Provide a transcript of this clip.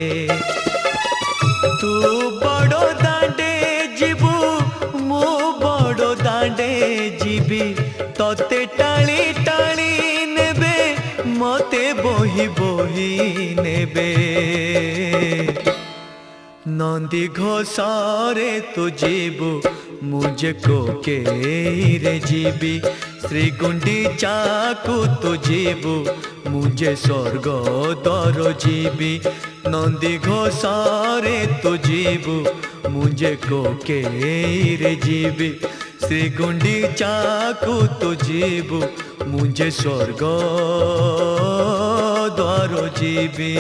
तू बड़ो दांडे जीवु मु बड़ो दांडे जीवी तोते टाणी टाणी नेबे मते बोही बोही नेबे नंदी घोषारे तू जीवु मुझे कोके रे जीवी श्री गुंडीचा को तू जीवु मुझे स्वर्ग दर जीवी नंदी घोषारे तू जीवु मुझे कोके रे जीवी श्री गुंडीचा को तू जीवु मुझे स्वर्ग द्वार जीवी।